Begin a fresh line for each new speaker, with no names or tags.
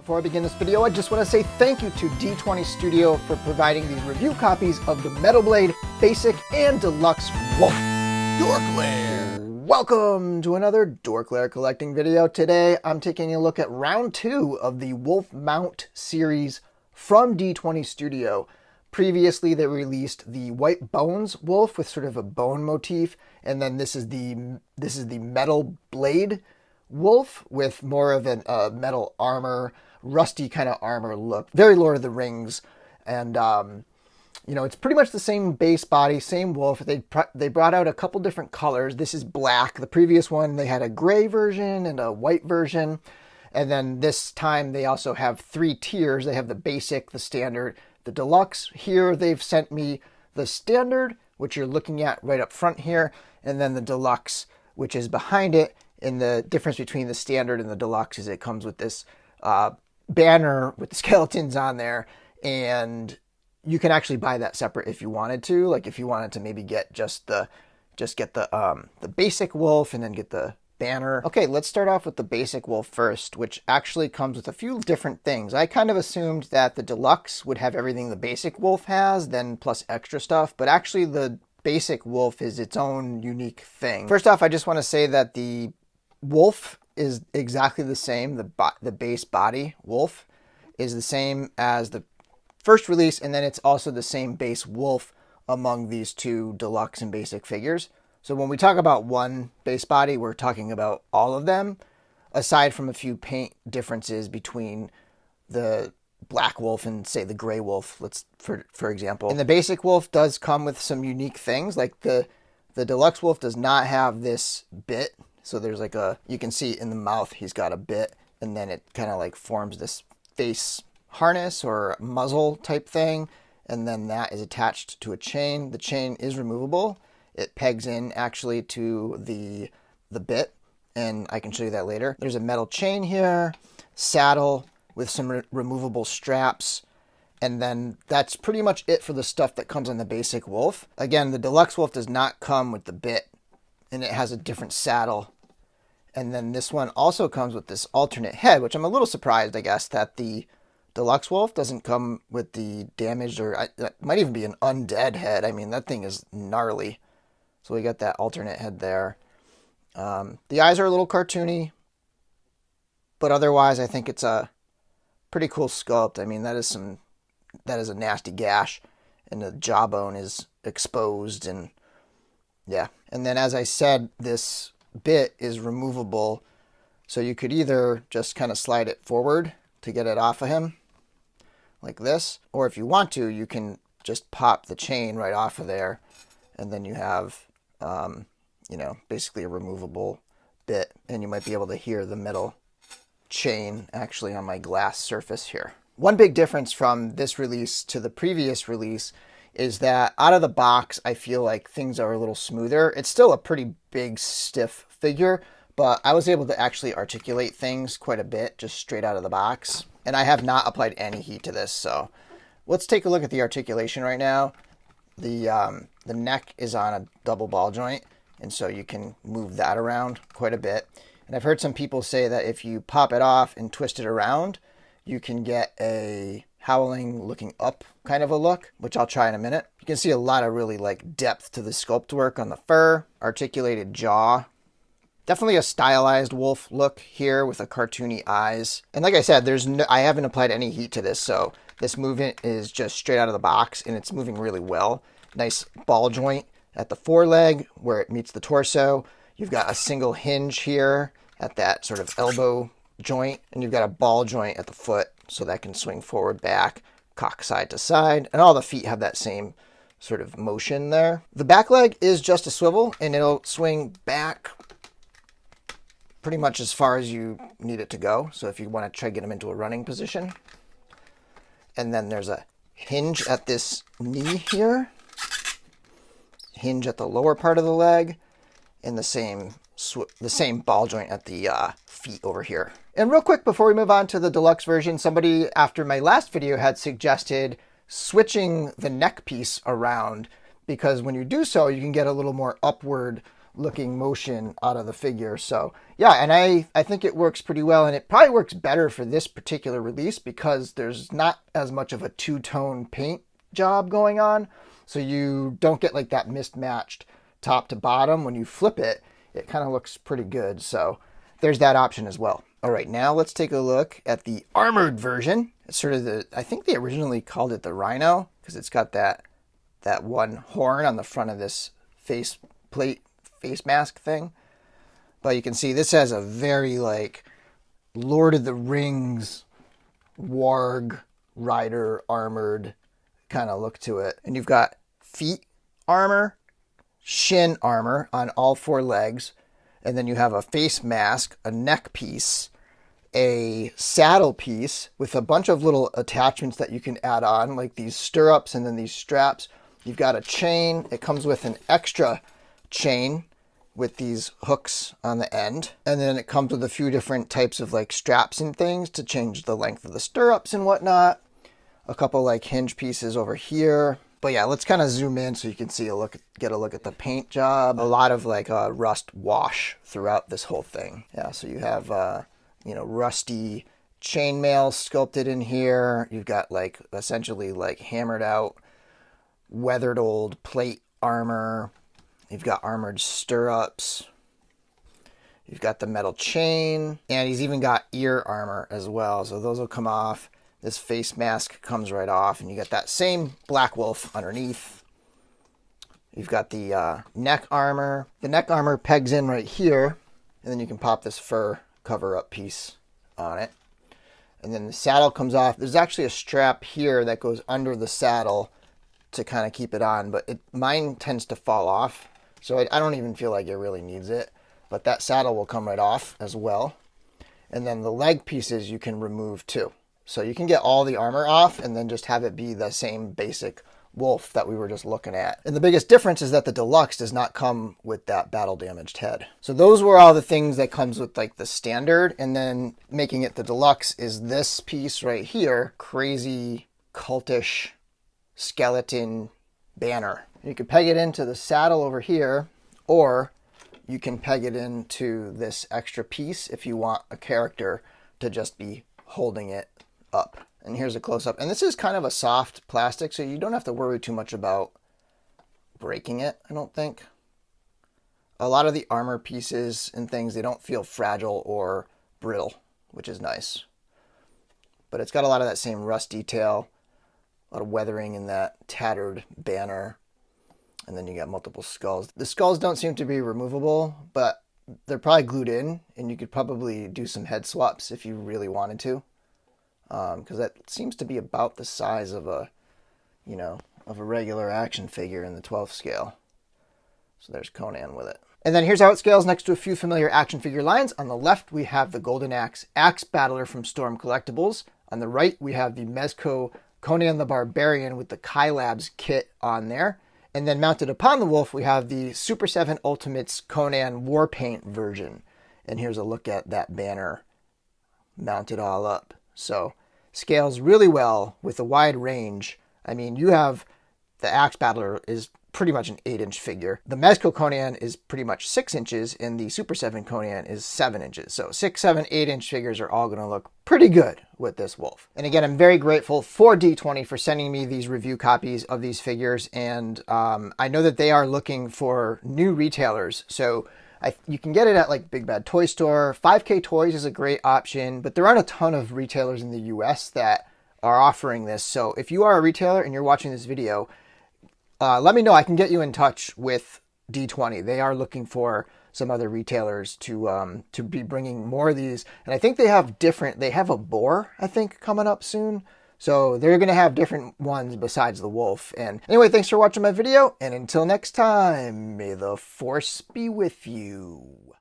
Before I begin this video, I just want to say thank you to D20 Studio for providing these review copies of the Metal Blade Basic and Deluxe Wolf.
DorkLair!
Welcome to another DorkLair collecting video. Today I'm taking a look at round 2 of the Wolf Mount series from D20 Studio. Previously they released the White Bones Wolf with sort of a bone motif, and then this is the Metal Blade Wolf with more of a metal armor, rusty kind of armor look. Very Lord of the Rings. And, you know, it's pretty much the same base body, same wolf. They brought out a couple different colors. This is black. The previous one, they had a gray version and a white version. And then this time they also have 3 tiers. They have the basic, the standard, the deluxe. Here they've sent me the standard, which you're looking at right up front here, and then the deluxe, which is behind it. And the difference between the standard and the deluxe is it comes with this banner with the skeletons on there, and you can actually buy that separate if you wanted to. Like if you wanted to maybe get just get the basic wolf and then get the banner. Okay, let's start off with the basic wolf first, which actually comes with a few different things. I kind of assumed that the deluxe would have everything the basic wolf has, then plus extra stuff, but actually the basic wolf is its own unique thing. First off, I just want to say that the wolf is exactly the same. The base body wolf is the same as the first release, and then it's also the same base wolf among these 2 deluxe and basic figures. So when we talk about one base body, we're talking about all of them, aside from a few paint differences between the black wolf and, say, the gray wolf, for example. And the basic wolf does come with some unique things, like the deluxe wolf does not have this bit. So there's like you can see in the mouth, he's got a bit, and then it kind of like forms this face harness or muzzle type thing. And then that is attached to a chain. The chain is removable. It pegs in actually to the bit, and I can show you that later. There's a metal chain here, saddle with some removable straps. And then that's pretty much it for the stuff that comes on the basic wolf. Again, the deluxe wolf does not come with the bit, and it has a different saddle. And then this one also comes with this alternate head, which I'm a little surprised, I guess, that the deluxe wolf doesn't come with the damaged, or it might even be an undead head. I mean, that thing is gnarly. So we got that alternate head there. The eyes are a little cartoony, but otherwise I think it's a pretty cool sculpt. I mean, that is a nasty gash, and the jawbone is exposed, and yeah. And then, as I said, this bit is removable, so you could either just kind of slide it forward to get it off of him like this, or if you want to, you can just pop the chain right off of there, and then you have you know, basically a removable bit, and you might be able to hear the metal chain actually on my glass surface here. One big difference from this release to the previous release is that out of the box, I feel like things are a little smoother. It's still a pretty big, stiff figure, but I was able to actually articulate things quite a bit just straight out of the box. And I have not applied any heat to this, so let's take a look at the articulation right now. The neck is on a double ball joint, and so you can move that around quite a bit. And I've heard some people say that if you pop it off and twist it around, you can get a howling looking up kind of a look, which I'll try in a minute. You can see a lot of really like depth to the sculpt work on the fur, articulated jaw. Definitely a stylized wolf look here with a cartoony eyes. And like I said, I haven't applied any heat to this, so this movement is just straight out of the box, and it's moving really well. Nice ball joint at the foreleg where it meets the torso. You've got a single hinge here at that sort of elbow joint, and you've got a ball joint at the foot, so that can swing forward, back, cock side to side, and all the feet have that same sort of motion there. The back leg is just a swivel, and it'll swing back pretty much as far as you need it to go. So if you want to try to get them into a running position. And then there's a hinge at this knee here, hinge at the lower part of the leg, and the same ball joint at the feet over here. And real quick before we move on to the deluxe version, somebody after my last video had suggested switching the neck piece around, because when you do so, you can get a little more upward looking motion out of the figure. So yeah, and I think it works pretty well, and it probably works better for this particular release because there's not as much of a two-tone paint job going on. So you don't get like that mismatched top to bottom. When you flip it, it kind of looks pretty good. So there's that option as well. All right, now let's take a look at the armored version. It's sort of I think they originally called it the Rhino because it's got that one horn on the front of this face mask thing. But you can see this has a very like Lord of the Rings warg rider armored kind of look to it. And you've got feet armor, shin armor on all four legs, and then you have a face mask, a neck piece, a saddle piece with a bunch of little attachments that you can add on, like these stirrups and then these straps. You've got a chain. It comes with an extra chain with these hooks on the end. And then it comes with a few different types of like straps and things to change the length of the stirrups and whatnot. A couple like hinge pieces over here. But yeah, let's kind of zoom in so you can see get a look at the paint job. A lot of like rust wash throughout this whole thing. Yeah, so you have rusty chainmail sculpted in here. You've got like essentially like hammered out, weathered old plate armor. You've got armored stirrups. You've got the metal chain, and he's even got ear armor as well. So those will come off. This face mask comes right off, and you got that same black wolf underneath. You've got the neck armor. The neck armor pegs in right here, and then you can pop this fur cover-up piece on it. And then the saddle comes off. There's actually a strap here that goes under the saddle to kind of keep it on, but mine tends to fall off, so I don't even feel like it really needs it. But that saddle will come right off as well. And then the leg pieces you can remove too. So you can get all the armor off and then just have it be the same basic wolf that we were just looking at. And the biggest difference is that the Deluxe does not come with that battle damaged head. So those were all the things that comes with like the standard, and then making it the Deluxe is this piece right here, crazy cultish skeleton banner. You can peg it into the saddle over here, or you can peg it into this extra piece if you want a character to just be holding it up. And here's a close-up. And this is kind of a soft plastic, so you don't have to worry too much about breaking it, I don't think. A lot of the armor pieces and things, they don't feel fragile or brittle, which is nice. But it's got a lot of that same rust detail, a lot of weathering in that tattered banner. And then you got multiple skulls. The skulls don't seem to be removable, but they're probably glued in, and you could probably do some head swaps if you really wanted to. Because that seems to be about the size of a regular action figure in the 12th scale. So there's Conan with it. And then here's how it scales next to a few familiar action figure lines. On the left, we have the Golden Axe Battler from Storm Collectibles. On the right, we have the Mezco Conan the Barbarian with the Kai Labs kit on there. And then mounted upon the wolf, we have the Super 7 Ultimates Conan Warpaint version. And here's a look at that banner mounted all up. So scales really well with a wide range. I mean, you have the Axe Battler is pretty much an 8-inch figure. The Mezco Conan is pretty much 6 inches, and the Super 7 Conan is 7 inches. So 6, 7, 8-inch figures are all going to look pretty good with this wolf. And again, I'm very grateful for D20 for sending me these review copies of these figures. And I know that they are looking for new retailers. So you can get it at like Big Bad Toy Store. 5K Toys is a great option, but there aren't a ton of retailers in the US that are offering this. So if you are a retailer and you're watching this video, let me know. I can get you in touch with D20. They are looking for some other retailers to be bringing more of these. And I think they have a boar, I think, coming up soon. So they're going to have different ones besides the wolf. And anyway, thanks for watching my video. And until next time, may the force be with you.